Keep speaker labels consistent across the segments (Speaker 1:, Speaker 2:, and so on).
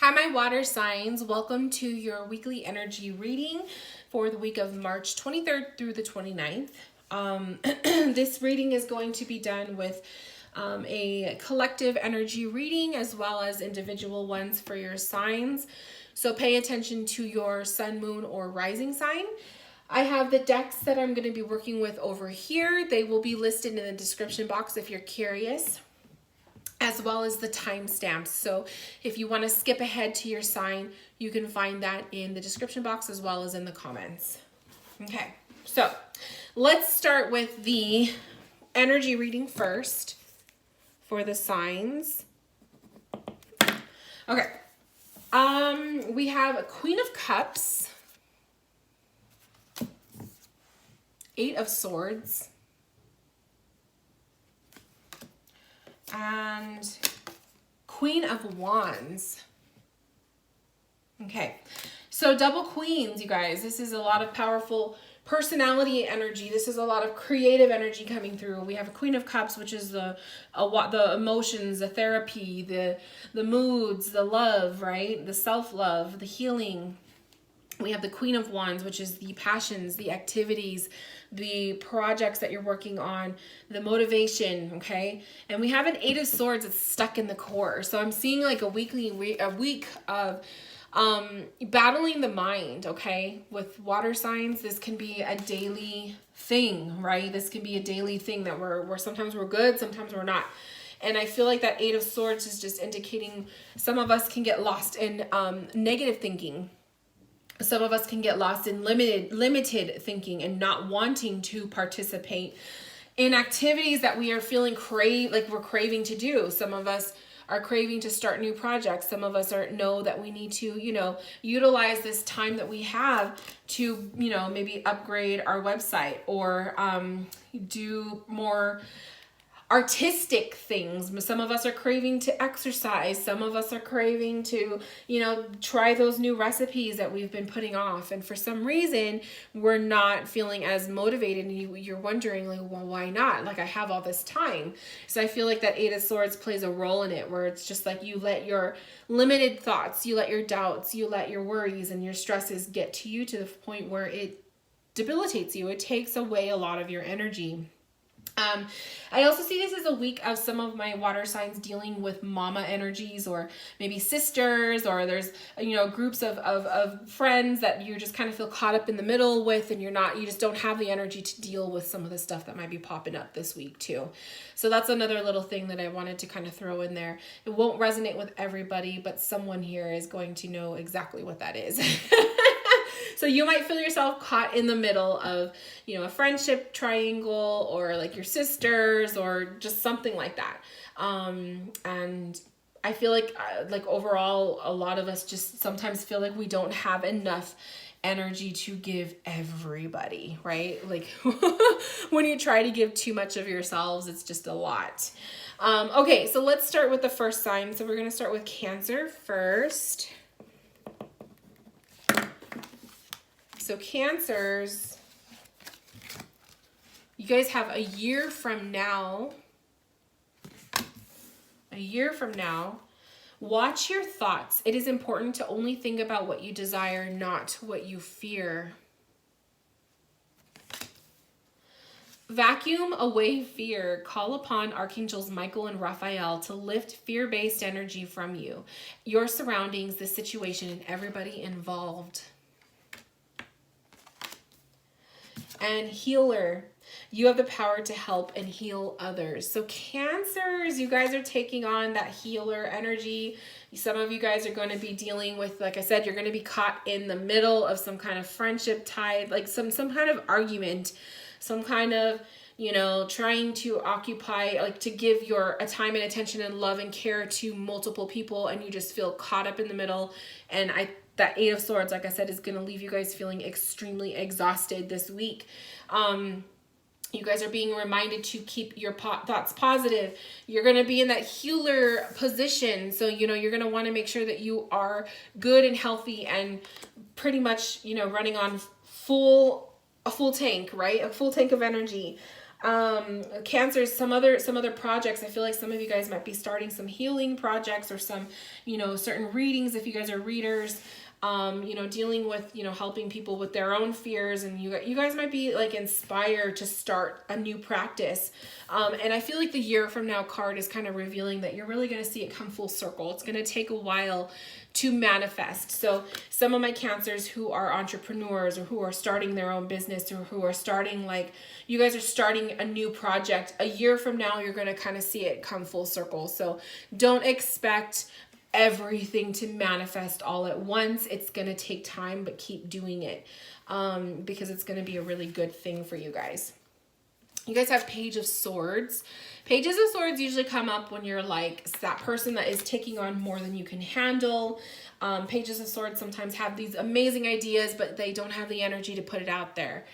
Speaker 1: Hi, my water signs. Welcome to your weekly energy reading for the week of March 23rd through the 29th. This reading is going to be done with a collective energy reading as well as individual ones for your signs. So pay attention to your sun, moon, or rising sign. I have the decks that I'm going to be working with over here. They will be listed in the description box if you're curious, as well as the timestamps. So if you want to skip ahead to your sign, you can find that in the description box as well as in the comments. Okay, so let's start with the energy reading first for the signs. Okay, we have a Queen of Cups, Eight of Swords, and Queen of Wands. Okay, so double queens, you guys. This is a lot of powerful personality energy. This is a lot of creative energy coming through. We have a Queen of Cups, which is the emotions, the therapy, the moods, the love, right? The self-love, the healing. We have the Queen of Wands, which is the passions, the activities, the projects that you're working on, the motivation, okay? And we have an Eight of Swords that's stuck in the core. So I'm seeing like a week of battling the mind, okay? With water signs, this can be a daily thing, right? This can be a daily thing that we're sometimes we're good, sometimes we're not. And I feel like that Eight of Swords is just indicating some of us can get lost in negative thinking. Some of us can get lost in limited thinking and not wanting to participate in activities that we are feeling we're craving to do. Some of us are craving to start new projects. Some of us know that we need to, utilize this time that we have to, maybe upgrade our website or do more artistic things. Some of us are craving to exercise. Some of us are craving to, try those new recipes that we've been putting off. And for some reason, we're not feeling as motivated. And you're wondering, like, well, why not? Like, I have all this time. So I feel like that Eight of Swords plays a role in it, where it's just like you let your limited thoughts, you let your doubts, you let your worries and your stresses get to you to the point where it debilitates you. It takes away a lot of your energy. I also see this as a week of some of my water signs dealing with mama energies, or maybe sisters, or there's, groups of friends that you just kind of feel caught up in the middle with, and you just don't have the energy to deal with some of the stuff that might be popping up this week too. So that's another little thing that I wanted to kind of throw in there. It won't resonate with everybody, but someone here is going to know exactly what that is. So you might feel yourself caught in the middle of, a friendship triangle, or like your sisters, or just something like that. And I feel like overall, a lot of us just sometimes feel like we don't have enough energy to give everybody, right? Like when you try to give too much of yourselves, it's just a lot. Okay, so let's start with the first sign. So we're going to start with Cancer first. So Cancers, you guys have a year from now, watch your thoughts. It is important to only think about what you desire, not what you fear. Vacuum away fear. Call upon Archangels Michael and Raphael to lift fear-based energy from you, your surroundings, the situation, and everybody involved. And Healer, you have the power to help and heal others. So Cancers, you guys are taking on that healer energy. Some of you guys are going to be dealing with, like I said, you're going to be caught in the middle of some kind of friendship tie, like some kind of argument, some kind of, trying to occupy, like to give your time and attention and love and care to multiple people, and you just feel caught up in the middle. And that Eight of Swords, like I said, is going to leave you guys feeling extremely exhausted this week. You guys are being reminded to keep your thoughts positive. You're going to be in that healer position. So, you're going to want to make sure that you are good and healthy and pretty much, running on a full tank, right? A full tank of energy. Cancers, some other projects. I feel like some of you guys might be starting some healing projects or some, certain readings if you guys are readers. Dealing with, helping people with their own fears, and you guys might be like inspired to start a new practice. And I feel like the year from now card is kind of revealing that you're really going to see it come full circle. It's going to take a while to manifest. So some of my Cancers who are entrepreneurs or who are starting their own business or who are starting, like, you guys are starting a new project, a year from now, you're going to kind of see it come full circle. So don't expect everything to manifest all at once. It's going to take time, but keep doing it, because it's going to be a really good thing for you guys. You guys have Page of Swords. Pages of Swords usually come up when you're like that person that is taking on more than you can handle. Pages of Swords sometimes have these amazing ideas, but they don't have the energy to put it out there.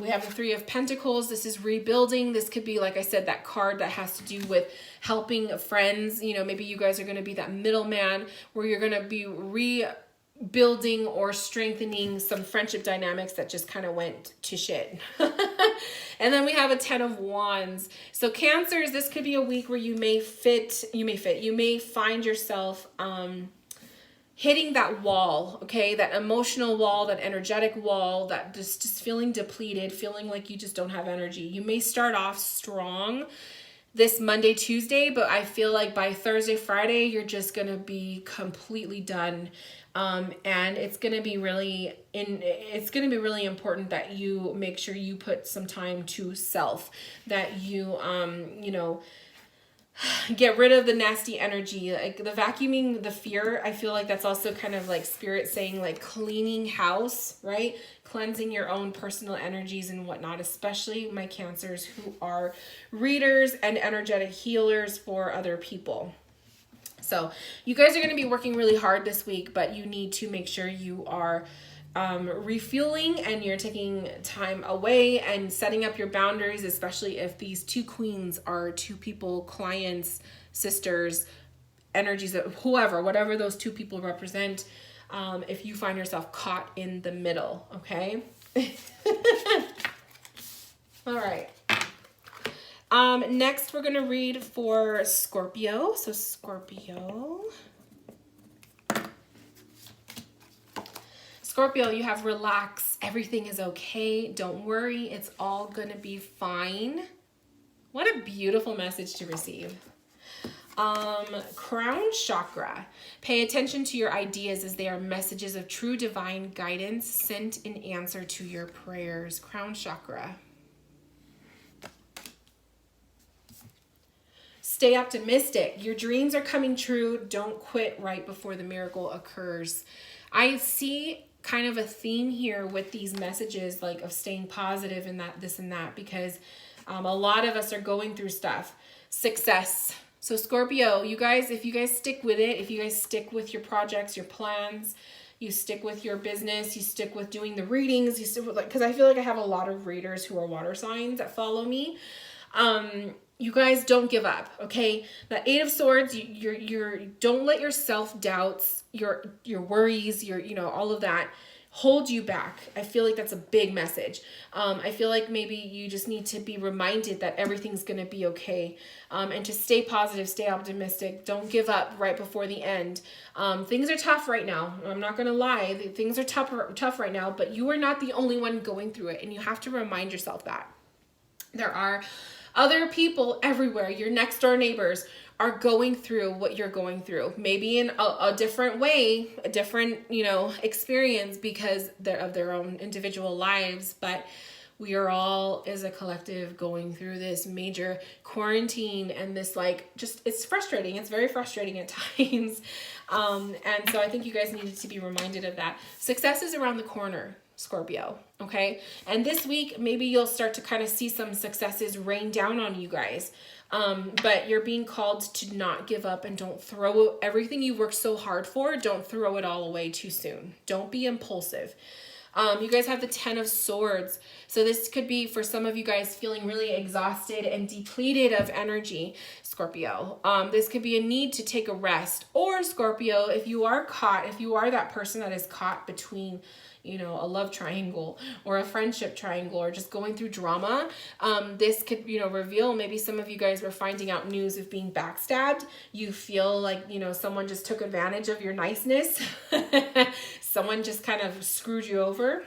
Speaker 1: We have the Three of Pentacles. This is rebuilding. This could be, like I said, that card that has to do with helping friends. Maybe you guys are going to be that middleman where you're going to be rebuilding or strengthening some friendship dynamics that just kind of went to shit. And then we have a Ten of Wands. So Cancers, this could be a week where you may find yourself, hitting that wall, okay? That emotional wall, that energetic wall, that just feeling depleted, feeling like you just don't have energy. You may start off strong this Monday, Tuesday, but I feel like by Thursday, Friday, you're just going to be completely done. And it's going to be really important that you make sure you put some time to self, that you, get rid of the nasty energy, like the vacuuming, the fear. I feel like that's also kind of like spirit saying, like, cleaning house, right? Cleansing your own personal energies and whatnot, especially my Cancers who are readers and energetic healers for other people. So you guys are going to be working really hard this week, but you need to make sure you are refueling and you're taking time away and setting up your boundaries, especially if these two queens are two people, clients, sisters, energies, whatever those two people represent. If you find yourself caught in the middle, okay? All right. Next, we're going to read for Scorpio. So Scorpio, you have relax. Everything is okay. Don't worry. It's all going to be fine. What a beautiful message to receive. Crown chakra. Pay attention to your ideas as they are messages of true divine guidance sent in answer to your prayers. Crown chakra. Stay optimistic. Your dreams are coming true. Don't quit right before the miracle occurs. I see kind of a theme here with these messages, like, of staying positive and that, this and that, because a lot of us are going through stuff. Success. So Scorpio, you guys, if you guys stick with it, if you guys stick with your projects, your plans, you stick with your business, you stick with doing the readings, you stick with, like, because I feel like I have a lot of readers who are water signs that follow me. You guys don't give up, okay? The Eight of Swords, you're don't let your self-doubts, your worries, all of that hold you back. I feel like that's a big message. I feel like maybe you just need to be reminded that everything's going to be okay, and to stay positive, stay optimistic. Don't give up right before the end. Things are tough right now. I'm not going to lie. Things are tough right now, but you are not the only one going through it, and you have to remind yourself that. There are other people everywhere. Your next door neighbors are going through what you're going through, maybe in a different way, a different, experience because they're of their own individual lives. But we are all, as a collective, going through this major quarantine and this, it's frustrating. It's very frustrating at times. And so I think you guys needed to be reminded of that. Success is around the corner, Scorpio, okay? And this week, maybe you'll start to kind of see some successes rain down on you guys. But you're being called to not give up, and don't throw everything you worked so hard for. Don't throw it all away too soon. Don't be impulsive. You guys have the 10 of Swords. So this could be for some of you guys feeling really exhausted and depleted of energy, Scorpio. This could be a need to take a rest. Or Scorpio, if you are that person that is caught between, you know, a love triangle or a friendship triangle or just going through drama, this could, you know, reveal maybe some of you guys were finding out news of being backstabbed. You feel like, you know, someone just took advantage of your niceness. Someone just kind of screwed you over.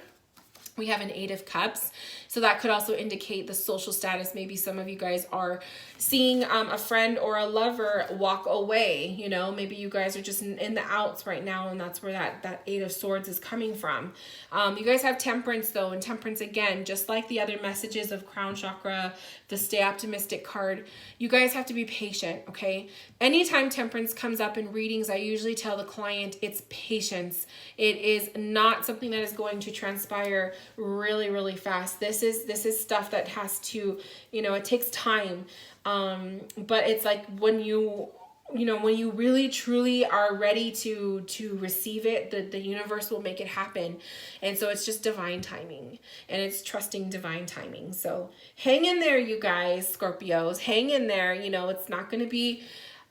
Speaker 1: We have an 8 of Cups. So that could also indicate the social status. Maybe some of you guys are seeing a friend or a lover walk away. You know, maybe you guys are just in the outs right now, and that's where that 8 of Swords is coming from. You guys have Temperance though, and Temperance, again, just like the other messages of Crown Chakra, the Stay Optimistic card, you guys have to be patient, okay? Anytime Temperance comes up in readings, I usually tell the client it's patience. It is not something that is going to transpire really, really fast. This is stuff that has to, you know, it takes time. But it's like when you really truly are ready to receive it, the universe will make it happen. And so it's just divine timing, and it's trusting divine timing. So hang in there, you guys, Scorpios, hang in there. You know, it's not going to be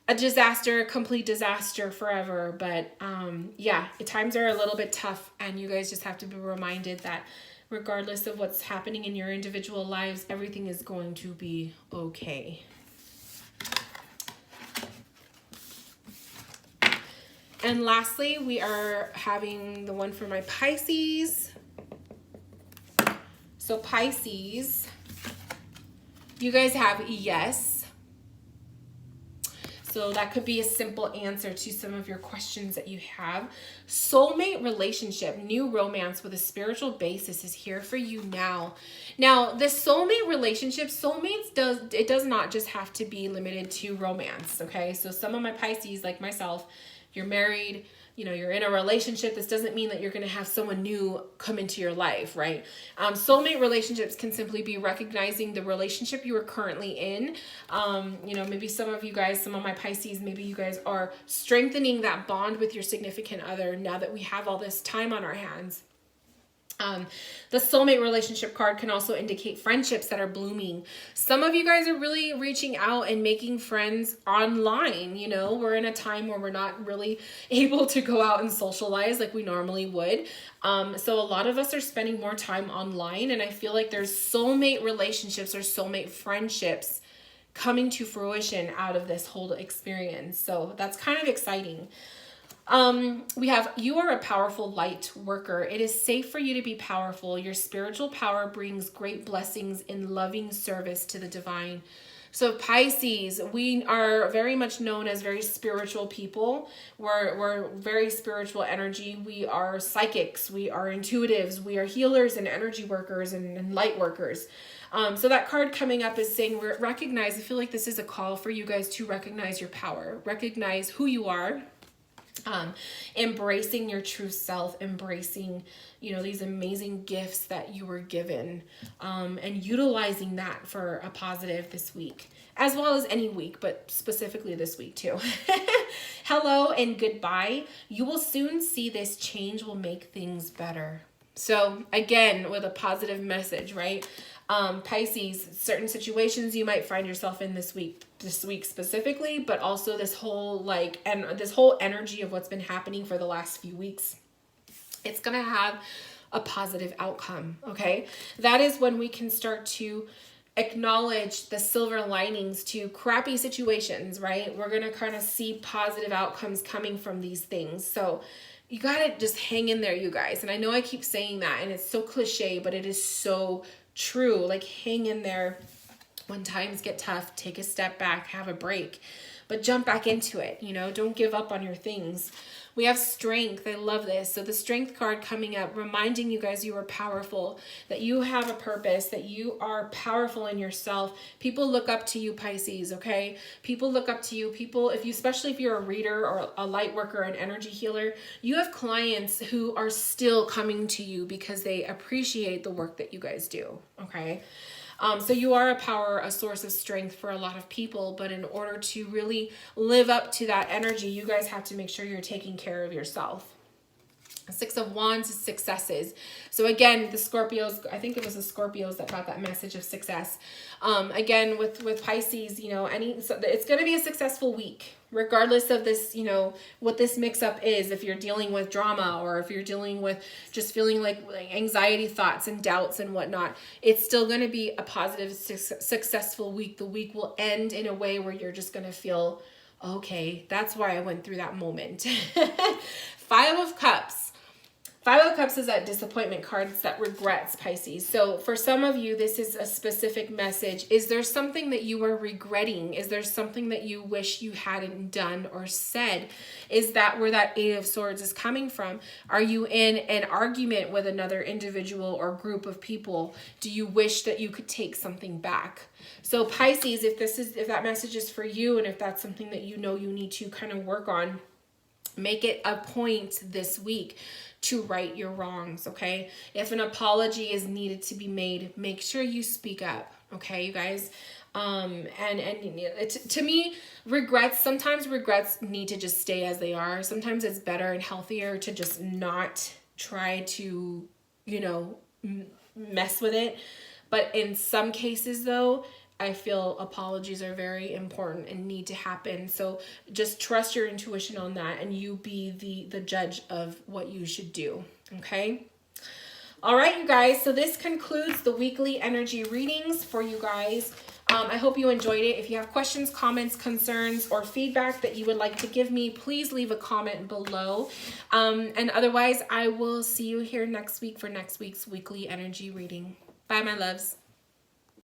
Speaker 1: a disaster, a complete disaster forever. But yeah, times are a little bit tough, and you guys just have to be reminded that regardless of what's happening in your individual lives, everything is going to be okay. And lastly, we are having the one for my Pisces. So Pisces, you guys have yes. So that could be a simple answer to some of your questions that you have. Soulmate relationship, new romance with a spiritual basis is here for you now. Now, this soulmate relationship, it does not just have to be limited to romance, okay? So some of my Pisces, like myself, you're married, you know, you're in a relationship. This doesn't mean that you're going to have someone new come into your life, right? Soulmate relationships can simply be recognizing the relationship you are currently in. You know, maybe some of you guys, some of my Pisces, maybe you guys are strengthening that bond with your significant other now that we have all this time on our hands. The soulmate relationship card can also indicate friendships that are blooming. Some of you guys are really reaching out and making friends online. You know, we're in a time where we're not really able to go out and socialize like we normally would. So a lot of us are spending more time online, and I feel like there's soulmate relationships or soulmate friendships coming to fruition out of this whole experience. So that's kind of exciting. We have, you are a powerful light worker. It is safe for you to be powerful. Your spiritual power brings great blessings in loving service to the divine. So Pisces, we are very much known as very spiritual people. We're very spiritual energy. We are psychics. We are intuitives. We are healers and energy workers and light workers. So that card coming up is saying recognize, I feel like this is a call for you guys to recognize your power, recognize who you are. Embracing your true self, embracing, you know, these amazing gifts that you were given, and utilizing that for a positive this week, as well as any week, but specifically this week too. Hello and goodbye. You will soon see this change will make things better. So again, with a positive message, right? Pisces, certain situations you might find yourself in this week specifically, but also this whole this whole energy of what's been happening for the last few weeks. It's going to have a positive outcome. Okay. That is when we can start to acknowledge the silver linings to crappy situations, right? We're going to kind of see positive outcomes coming from these things. So you got to just hang in there, you guys. And I know I keep saying that, and it's so cliche, but it is so true. Like, hang in there. When times get tough, take a step back, have a break, but jump back into it. You know, don't give up on your things. We have strength. I love this. So the strength card coming up, reminding you guys you are powerful, that you have a purpose, that you are powerful in yourself. People look up to you, Pisces, okay? People look up to you. People, especially if you're a reader or a light worker, an energy healer, you have clients who are still coming to you because they appreciate the work that you guys do, okay? So you are a source of strength for a lot of people, but in order to really live up to that energy, you guys have to make sure you're taking care of yourself. Six of Wands is successes. So again, the Scorpios, I think it was the Scorpios that got that message of success. Again, with Pisces, you know, so it's going to be a successful week, regardless of this, you know, what this mix up is. If you're dealing with drama, or if you're dealing with just feeling like anxiety thoughts and doubts and whatnot, it's still going to be a positive, successful week. The week will end in a way where you're just going to feel, okay, that's why I went through that moment. Five of Cups. Five of Cups is that disappointment card. It's that regrets, Pisces. So for some of you, this is a specific message. Is there something that you are regretting? Is there something that you wish you hadn't done or said? Is that where that Eight of Swords is coming from? Are you in an argument with another individual or group of people? Do you wish that you could take something back? So Pisces, if that message is for you, and if that's something that you know you need to kind of work on, make it a point this week to right your wrongs, okay? If an apology is needed to be made, make sure you speak up, okay, you guys? To me, sometimes regrets need to just stay as they are. Sometimes it's better and healthier to just not try to, you know, mess with it. But in some cases, though, I feel apologies are very important and need to happen. So just trust your intuition on that, and you be the judge of what you should do. Okay. All right, you guys. So this concludes the weekly energy readings for you guys. I hope you enjoyed it. If you have questions, comments, concerns, or feedback that you would like to give me, please leave a comment below. And otherwise, I will see you here next week for next week's weekly energy reading. Bye, my loves.